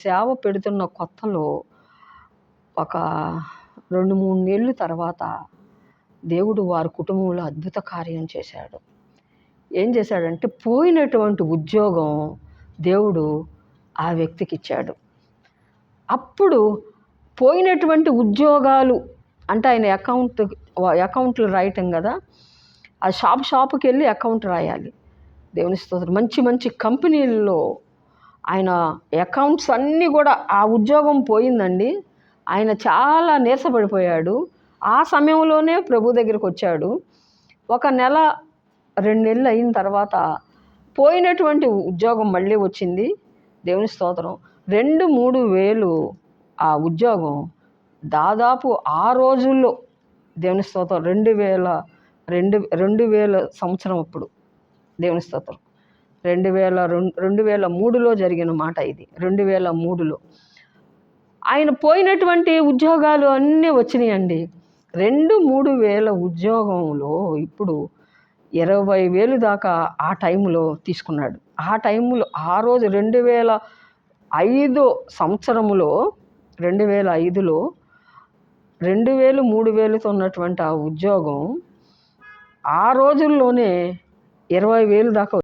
సేవ పెడుతున్న కొత్తలో ఒక 2, 3 నెలల తర్వాత దేవుడు వారి కుటుంబంలో అద్భుత కార్యం చేశాడు. ఏం చేశాడంటే పోయినటువంటి ఉద్యోగం దేవుడు ఆ వ్యక్తికి ఇచ్చాడు. అప్పుడు పోయినటువంటి ఉద్యోగాలు అంటే ఆయన అకౌంట్లు రాయటం కదా, ఆ షాపుకి వెళ్ళి అకౌంట్ రాయాలి. దేవుని స్తోత్రం. మంచి మంచి కంపెనీల్లో ఆయన అకౌంట్స్ అన్నీ కూడా, ఆ ఉద్యోగం పోయిందండి. ఆయన చాలా నీరసపడిపోయాడు. ఆ సమయంలోనే ప్రభు దగ్గరికి వచ్చాడు. 1 నెల 2 నెలలు అయిన తర్వాత పోయినటువంటి ఉద్యోగం మళ్ళీ వచ్చింది. దేవుని స్తోత్రం. 2-3 వేలు ఆ ఉద్యోగం దాదాపు ఆ రోజుల్లో, దేవుని స్తోత్రం, 2000 సంవత్సరం అప్పుడు, దేవుని స్తోత్రం, 2003లో జరిగిన మాట ఇది. 2003లో ఆయన పోయినటువంటి ఉద్యోగాలు అన్నీ వచ్చినాయండి. 2-3 వేల ఉద్యోగంలో ఇప్పుడు 20,000 దాకా ఆ టైంలో తీసుకున్నాడు. ఆ టైంలో ఆ రోజు 2005 సంవత్సరంలో, 2005లో 2,000, 3,000తో ఉన్నటువంటి ఆ ఉద్యోగం ఆ రోజుల్లోనే 20,000 దాకా